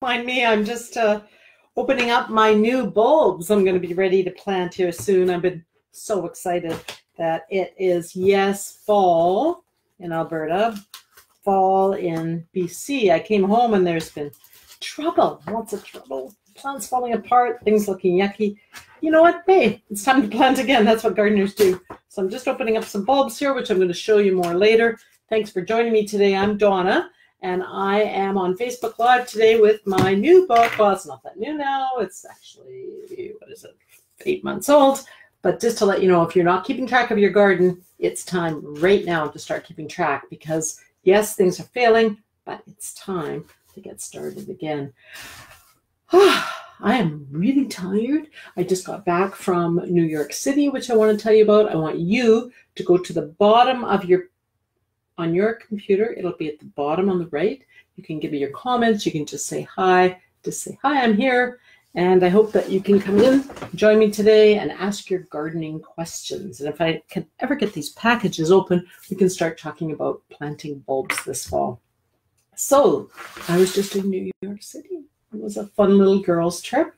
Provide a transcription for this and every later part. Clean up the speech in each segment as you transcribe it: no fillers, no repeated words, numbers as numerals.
Mind me, I'm just opening up my new bulbs. I'm going to be ready to plant here soon. I've been so excited that it is, yes, fall in Alberta, fall in BC. I came home and there's been trouble, lots of trouble. Plants falling apart, things looking yucky. You know what? Hey, it's time to plant again. That's what gardeners do. So I'm just opening up some bulbs here, which I'm going to show you more later. Thanks for joining me today. I'm Donna, and I am on Facebook Live today with my new book. Well, it's not that new now. It's actually, what is it, 8 months old. But just to let you know, if you're not keeping track of your garden, it's time right now to start keeping track because, yes, things are failing, but it's time to get started again. I am really tired. I just got back from New York City, which I want to tell you about. I want you to go to the bottom of on your computer. It'll be at the bottom on the right. You can give me your comments. You can just say hi. Just say, hi, I'm here. And I hope that you can come in, join me today, and ask your gardening questions. And if I can ever get these packages open, we can start talking about planting bulbs this fall. So I was just in New York City. It was a fun little girls' trip.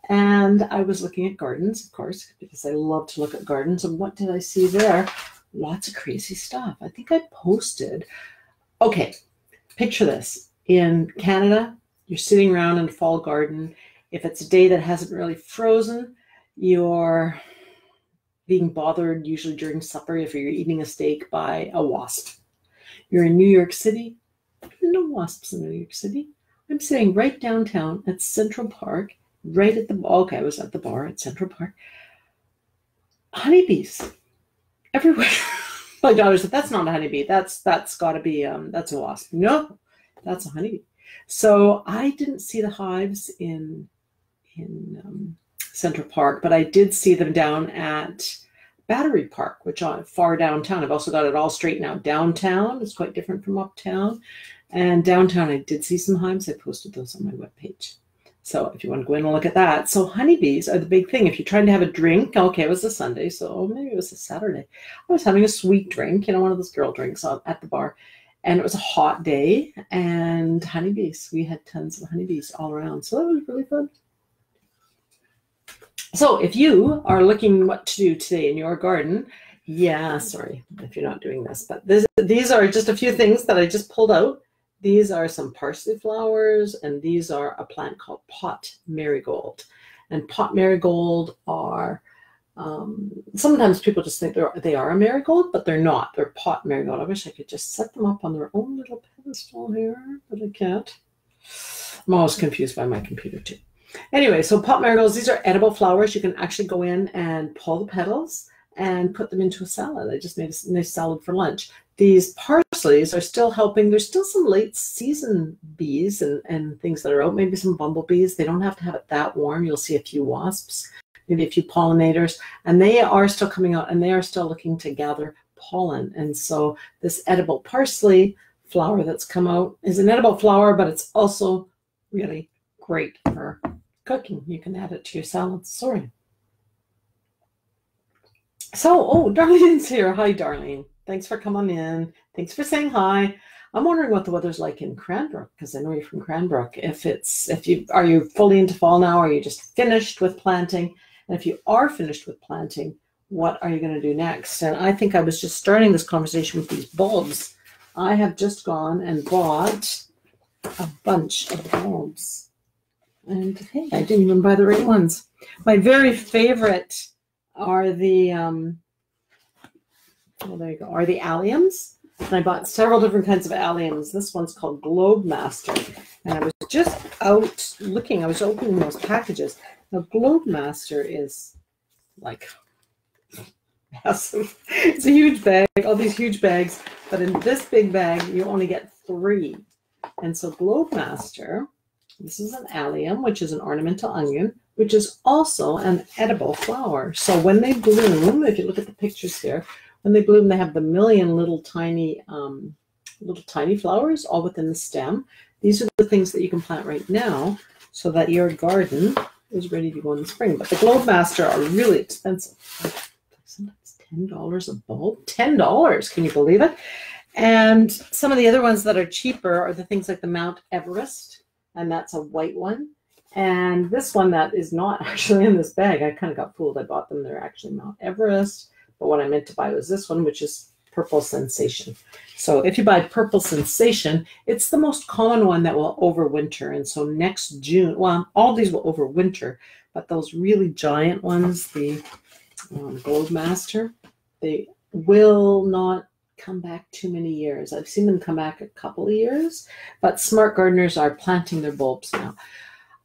And I was looking at gardens, of course, because I love to look at gardens. And what did I see there? Lots of crazy stuff. I think I posted. Okay, picture this. In Canada, you're sitting around in a fall garden. If it's a day that hasn't really frozen, you're being bothered, usually during supper, if you're eating a steak, by a wasp. You're in New York City. No wasps in New York City. I'm sitting right downtown at Central Park, right at the, okay, I was at the bar at Central Park. Honeybees everywhere. My daughter said, that's not a honeybee. That's got to be, that's a wasp. No, that's a honeybee. So I didn't see the hives in Central Park, but I did see them down at Battery Park, which is far downtown. I've also got it all straightened out. Downtown is quite different from uptown. And downtown, I did see some hives. I posted those on my webpage. So if you want to go in and look at that. So honeybees are the big thing. If you're trying to have a drink, okay, it was a Sunday, so maybe it was a Saturday. I was having a sweet drink, you know, one of those girl drinks at the bar. And it was a hot day and honeybees. We had tons of honeybees all around. So that was really fun. So if you are looking what to do today in your garden, yeah, sorry if you're not doing this, but these are just a few things that I just pulled out. These are some parsley flowers, and these are a plant called pot marigold. And pot marigold are, sometimes people just think they are a marigold, but they're not. They're pot marigold. I wish I could just set them up on their own little pedestal here, but I can't. I'm always confused by my computer too. Anyway, so pot marigolds, these are edible flowers. You can actually go in and pull the petals and put them into a salad. I just made a nice salad for lunch. These parsleys are still helping. There's still some late season bees and things that are out, maybe some bumblebees. They don't have to have it that warm. You'll see a few wasps, maybe a few pollinators, and they are still coming out and they are still looking to gather pollen. And so this edible parsley flower that's come out is an edible flower, but it's also really great for cooking. You can add it to your salads. Sorry. So, oh, Darlene's here. Hi, Darlene. Thanks for coming in. Thanks for saying hi. I'm wondering what the weather's like in Cranbrook, because I know you're from Cranbrook. Are you fully into fall now? Or are you just finished with planting? And if you are finished with planting, what are you going to do next? And I think I was just starting this conversation with these bulbs. I have just gone and bought a bunch of bulbs. And hey, I didn't even buy the right ones. My very favorite are the there you go, are the alliums. And I bought several different kinds of alliums. This one's called Globe Master. And I was just out looking, I was opening those packages. Now Globe Master is like massive. It's a huge bag, all these huge bags, but in this big bag you only get 3. And so Globe Master, this is an allium, which is an ornamental onion, which is also an edible flower. So when they bloom, if you look at the pictures here, when they bloom, they have the million little tiny flowers all within the stem. These are the things that you can plant right now so that your garden is ready to go in the spring. But the Globe Master are really expensive. Sometimes $10 a bulb. $10, can you believe it? And some of the other ones that are cheaper are the things like the Mount Everest. and that's a white one. And this one that is not actually in this bag, I kind of got fooled. I bought them. They're actually Mount Everest, but what I meant to buy was this one, which is Purple Sensation. So if you buy Purple Sensation, it's the most common one that will overwinter. And so next June, well, all these will overwinter, but those really giant ones, the Gold Master, they will not come back too many years. I've seen them come back a couple of years, but smart gardeners are planting their bulbs now.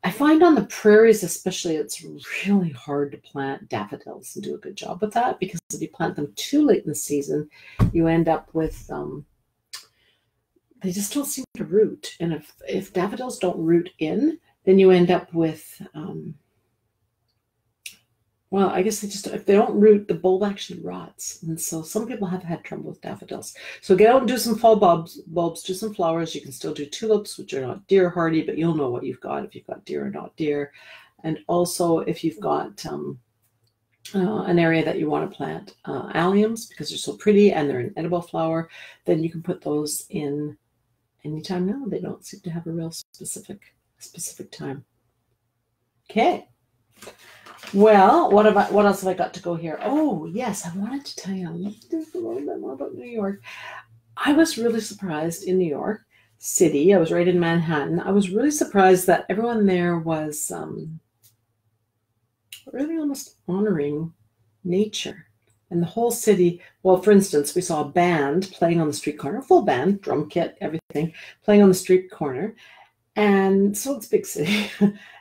I find on the prairies especially, it's really hard to plant daffodils and do a good job with that, because if you plant them too late in the season, you end up with, they just don't seem to root. And if daffodils don't root in, then you end up with, well, I guess if they don't root, the bulb actually rots. And so some people have had trouble with daffodils. So get out and do some fall bulbs, do some flowers. You can still do tulips, which are not deer hardy, but you'll know what you've got if you've got deer or not deer. And also if you've got an area that you want to plant alliums, because they're so pretty and they're an edible flower, then you can put those in anytime now. They don't seem to have a real specific time. Okay. Well, what else have I got to go here? Oh, yes, I wanted to tell you a little bit more about New York. I was really surprised in New York City. I was right in Manhattan. I was really surprised that everyone there was really almost honoring nature. And the whole city, well, for instance, we saw a band playing on the street corner, full band, drum kit, everything, playing on the street corner. And so it's a big city.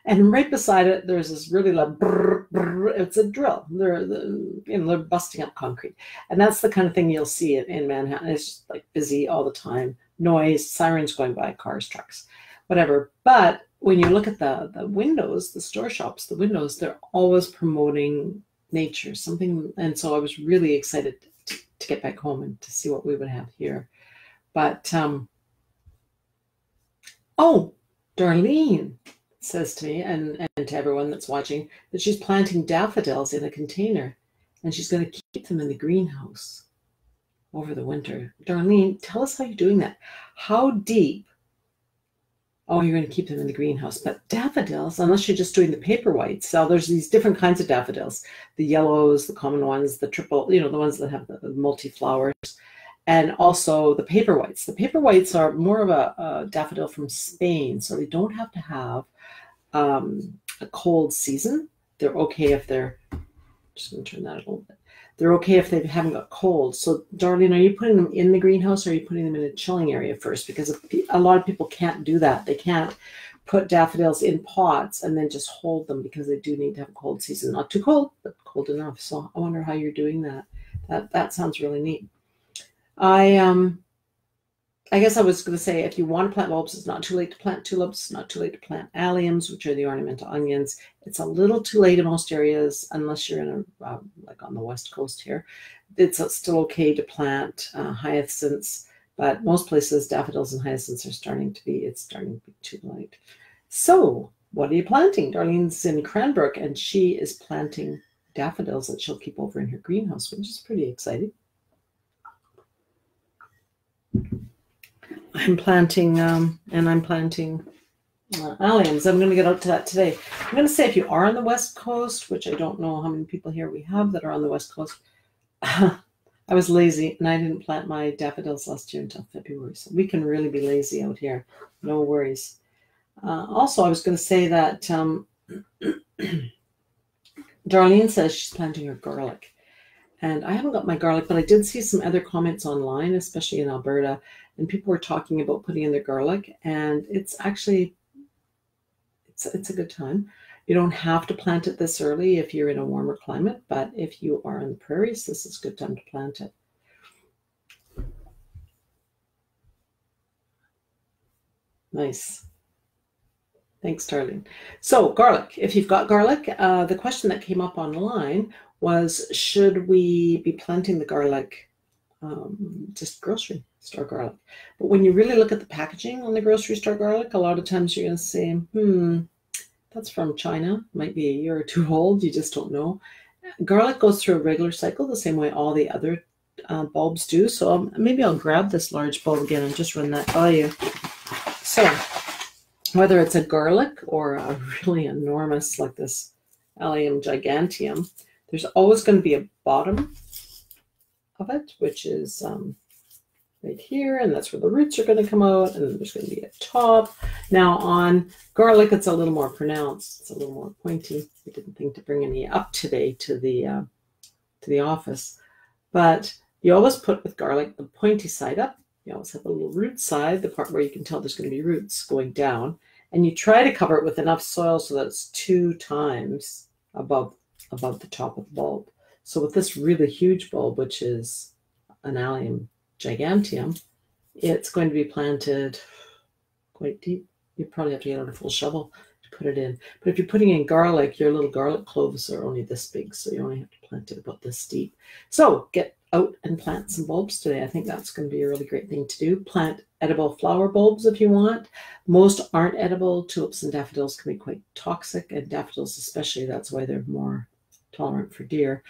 And right beside it, there's this really loud brrr, brrr. It's a drill. They're busting up concrete. And that's the kind of thing you'll see in Manhattan. It's just like busy all the time. Noise, sirens going by, cars, trucks, whatever. But when you look at the windows, the store shops, the windows, they're always promoting nature, something. And so I was really excited to get back home and to see what we would have here. But, oh, Darlene says to me and to everyone that's watching that she's planting daffodils in a container and she's going to keep them in the greenhouse over the winter. Darlene, tell us how you're doing that. How deep? Oh, you're going to keep them in the greenhouse. But daffodils, unless you're just doing the paper whites, so there's these different kinds of daffodils. The yellows, the common ones, the triple, the ones that have the multi-flowers. And also the paper whites. The paper whites are more of a daffodil from Spain, so they don't have to have a cold season. They're okay if they're, just going to turn that a little bit. They're okay if they haven't got cold. So, Darlene, are you putting them in the greenhouse or are you putting them in a chilling area first? Because a lot of people can't do that. They can't put daffodils in pots and then just hold them because they do need to have a cold season. Not too cold, but cold enough. So I wonder how you're doing that. That sounds really neat. I guess I was going to say, if you want to plant bulbs, it's not too late to plant tulips, not too late to plant alliums, which are the ornamental onions. It's a little too late in most areas, unless you're in like on the West Coast here. It's still okay to plant hyacinths, but most places, daffodils and hyacinths are starting to be too late. So what are you planting? Darlene's in Cranbrook, and she is planting daffodils that she'll keep over in her greenhouse, which is pretty exciting. I'm planting, alliums. I'm going to get out to that today. I'm going to say, if you are on the West Coast, which I don't know how many people here we have that are on the West Coast, I was lazy and I didn't plant my daffodils last year until February. So we can really be lazy out here. No worries. Also, I was going to say that Darlene says she's planting her garlic. And I haven't got my garlic, but I did see some other comments online, especially in Alberta, and people were talking about putting in their garlic, and it's actually, it's a good time. You don't have to plant it this early if you're in a warmer climate, but if you are in the prairies, this is a good time to plant it. Nice. Thanks, Darlene. So garlic, if you've got garlic, the question that came up online was, should we be planting the garlic, just grocery store garlic? But when you really look at the packaging on the grocery store garlic, a lot of times you're going to say, that's from China, might be a year or two old, you just don't know. Garlic goes through a regular cycle the same way all the other bulbs do. So maybe I'll grab this large bulb again and just run that by you. So whether it's a garlic or a really enormous, like this Allium giganteum, there's always going to be a bottom of it, which is right here, and that's where the roots are going to come out, and then there's going to be a top. Now on garlic, it's a little more pronounced. It's a little more pointy. I didn't think to bring any up today to the office, but you always put with garlic the pointy side up. You always have a little root side, the part where you can tell there's going to be roots going down, and you try to cover it with enough soil so that it's 2 times above the top of the bulb. So with this really huge bulb, which is an Allium giganteum, it's going to be planted quite deep. You probably have to get out a full shovel to put it in. But if you're putting in garlic, your little garlic cloves are only this big, so you only have to plant it about this deep. So get out and plant some bulbs today. I think that's going to be a really great thing to do. Plant edible flower bulbs if you want. Most aren't edible. Tulips and daffodils can be quite toxic, and daffodils especially. That's why they're more tolerant for deer.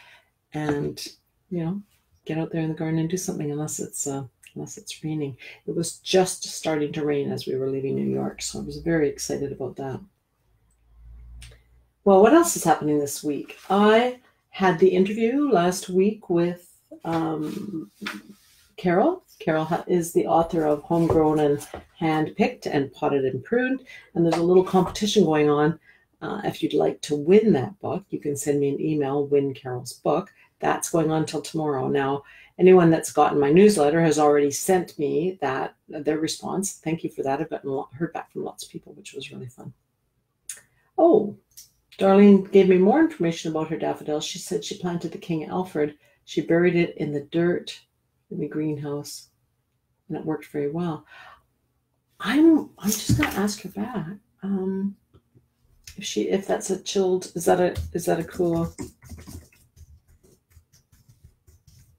And, you know, get out there in the garden and do something unless it's raining. It was just starting to rain as we were leaving New York, so I was very excited about that. Well, what else is happening this week? I had the interview last week with Carol. Carol is the author of Homegrown and Hand-Picked and Potted and Pruned, and there's a little competition going on. If you'd like to win that book, you can send me an email, win Carol's book. That's going on till tomorrow. Now, anyone that's gotten my newsletter has already sent me their response. Thank you for that. I've heard back from lots of people, which was really fun. Oh, Darlene gave me more information about her daffodils. She said she planted the King Alfred. She buried it in the dirt in the greenhouse, and it worked very well. I'm just going to ask her back. If that's a chilled, is that a cool?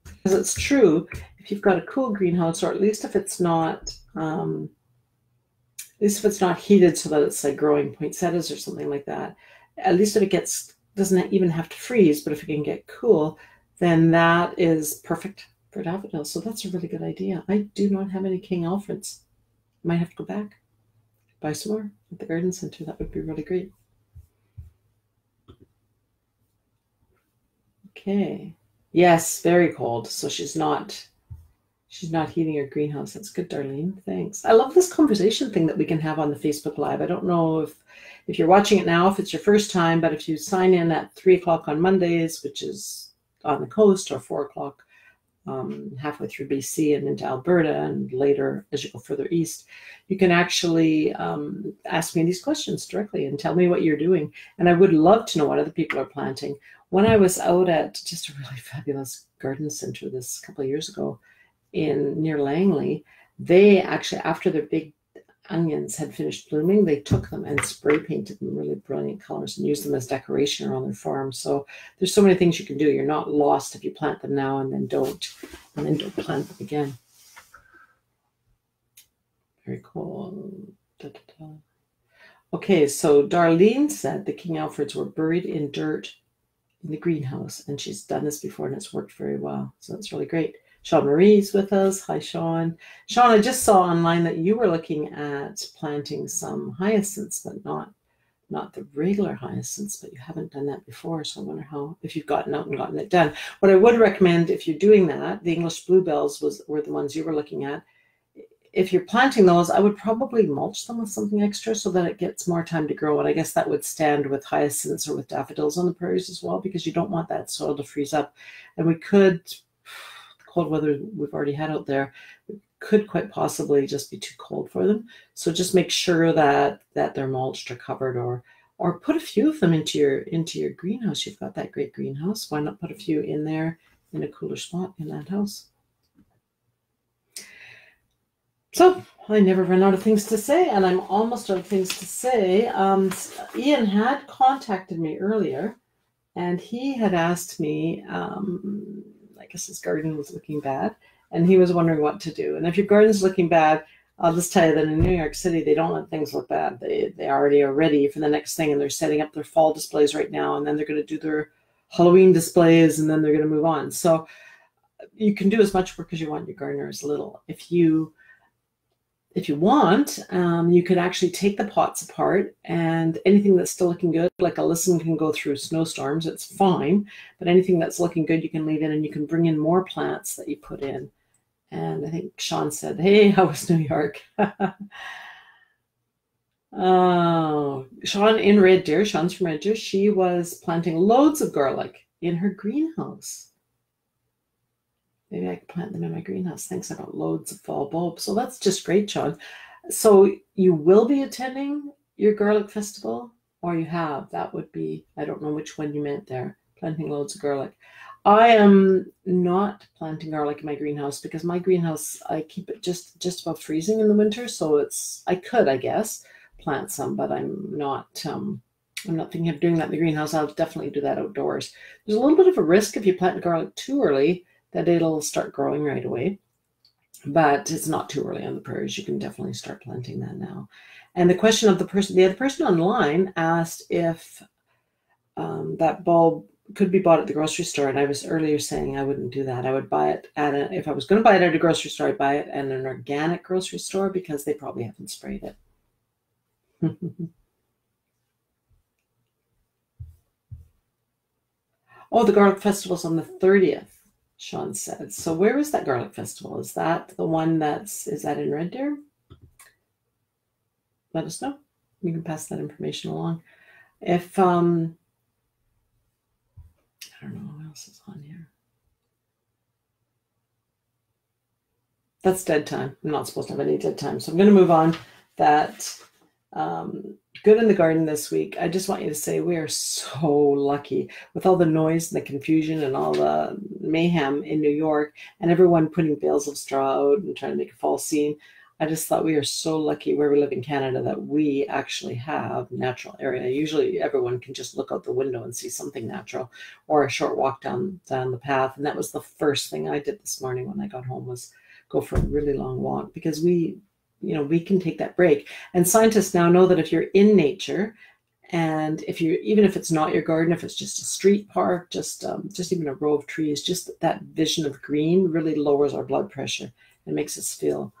Because it's true, if you've got a cool greenhouse, or at least if it's not heated so that it's like growing poinsettias or something like that, at least if it doesn't even have to freeze, but if it can get cool, then that is perfect for daffodils. So that's a really good idea. I do not have any King Alfreds. I might have to go back, buy some more at the garden center. That would be really great. Okay. Yes, very cold. So she's not heating her greenhouse. That's good, Darlene. Thanks. I love this conversation thing that we can have on the Facebook Live. I don't know if you're watching it now, if it's your first time, but if you sign in at 3 o'clock on Mondays, which is on the coast, or 4 o'clock halfway through BC and into Alberta, and later as you go further east, you can actually ask me these questions directly and tell me what you're doing. And I would love to know what other people are planting. When I was out at just a really fabulous garden center this couple of years ago near Langley, they actually, after their big onions had finished blooming, they took them and spray painted them really brilliant colors and used them as decoration around their farm. So there's so many things you can do. You're not lost if you plant them now and then don't plant them again. Very cool. Da, da, da. Okay, so Darlene said the King Alfreds were buried in dirt in the greenhouse, and she's done this before and it's worked very well. So that's really great. Sean Marie's with us. Hi, Sean. Sean, I just saw online that you were looking at planting some hyacinths, but not the regular hyacinths, but you haven't done that before. So I wonder if you've gotten out and gotten it done. What I would recommend if you're doing that, the English bluebells were the ones you were looking at. If you're planting those, I would probably mulch them with something extra so that it gets more time to grow. And I guess that would stand with hyacinths or with daffodils on the prairies as well, because you don't want that soil to freeze up. And we could, the cold weather we've already had out there, it could quite possibly just be too cold for them. So just make sure that they're mulched or covered, or put a few of them into your greenhouse. You've got that great greenhouse. Why not put a few in there in a cooler spot in that house? So I never run out of things to say, and I'm almost out of things to say. Ian had contacted me earlier, and he had asked me, I guess his garden was looking bad, and he was wondering what to do. And if your garden's looking bad, I'll just tell you that in New York City, they don't let things look bad. They already are ready for the next thing, and they're setting up their fall displays right now, and then they're going to do their Halloween displays, and then they're going to move on. So you can do as much work as you want. Your gardener is little. If if you want, you could actually take the pots apart, and anything that's still looking good, like Alyssum can go through snowstorms, it's fine, but anything that's looking good you can leave in, and you can bring in more plants that you put in. And I think Sean said, hey, how was New York? Oh, Sean in Red Deer, Sean's from Red Deer, she was planting loads of garlic in her greenhouse. Maybe I could plant them in my greenhouse. Thanks, I got loads of fall bulbs. So that's just great, Sean. So you will be attending your garlic festival, or you have? That would be, I don't know which one you meant there, planting loads of garlic. I am not planting garlic in my greenhouse because my greenhouse, I keep it just above freezing in the winter. So I could, I guess, plant some, but I'm not thinking of doing that in the greenhouse. I'll definitely do that outdoors. There's a little bit of a risk if you plant garlic too early that it'll start growing right away. But it's not too early on the prairies. You can definitely start planting that now. And the question of the other person online asked if that bulb could be bought at the grocery store. And I was earlier saying I wouldn't do that. I would buy it if I was going to buy it at a grocery store, I'd buy it at an organic grocery store because they probably haven't sprayed it. Oh, the garlic festival's on the 30th. Sean said. So where is that garlic festival? Is that the one is that in Red Deer? Let us know. You can pass that information along. If, I don't know what else is on here. That's dead time. I'm not supposed to have any dead time. So I'm going to move on. That good in the garden this week. I just want you to say we are so lucky with all the noise and the confusion and all the mayhem in New York and everyone putting bales of straw out and trying to make a fall scene. I just thought we are so lucky where we live in Canada that we actually have natural area. Usually everyone can just look out the window and see something natural or a short walk down the path. And that was the first thing I did this morning when I got home, was go for a really long walk, because we can take that break. And scientists now know that if you're in nature, and even if it's not your garden, if it's just a street park, just even a row of trees, just that vision of green really lowers our blood pressure and makes us feel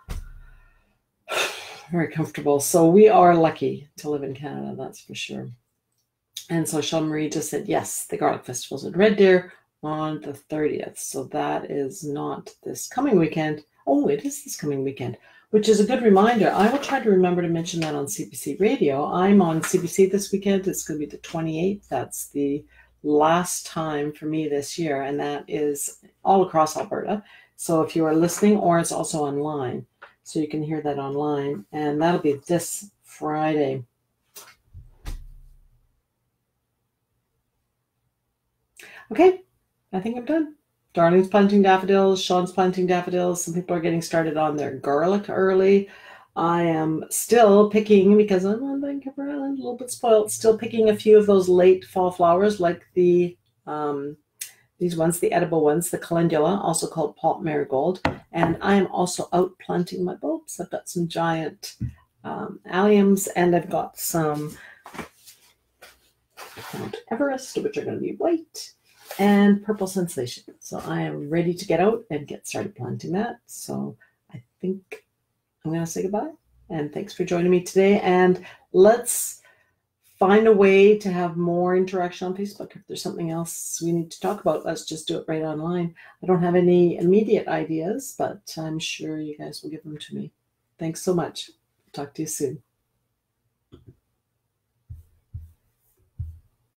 very comfortable. So we are lucky to live in Canada, that's for sure. And so Sean Marie just said, yes, the garlic festival's in Red Deer on the 30th. So that is not this coming weekend. Oh, it is this coming weekend, which is a good reminder. I will try to remember to mention that on CBC Radio. I'm on CBC this weekend. It's going to be the 28th. That's the last time for me this year, and that is all across Alberta. So if you are listening, or it's also online, so you can hear that online, and that'll be this Friday. Okay, I think I'm done. Darling's planting daffodils. Sean's planting daffodils. Some people are getting started on their garlic early. I am still picking, because I'm on Vancouver Island, a little bit spoiled, still picking a few of those late fall flowers, like these ones, the edible ones, the calendula, also called pot marigold. And I am also out planting my bulbs. I've got some giant alliums, and I've got some Mount Everest, which are going to be white, and purple sensation. So I am ready to get out and get started planting that. So I think I'm going to say goodbye, and thanks for joining me today. And let's find a way to have more interaction on Facebook. If there's something else we need to talk about, let's just do it right online. I don't have any immediate ideas, but I'm sure you guys will give them to me. Thanks so much. Talk to you soon.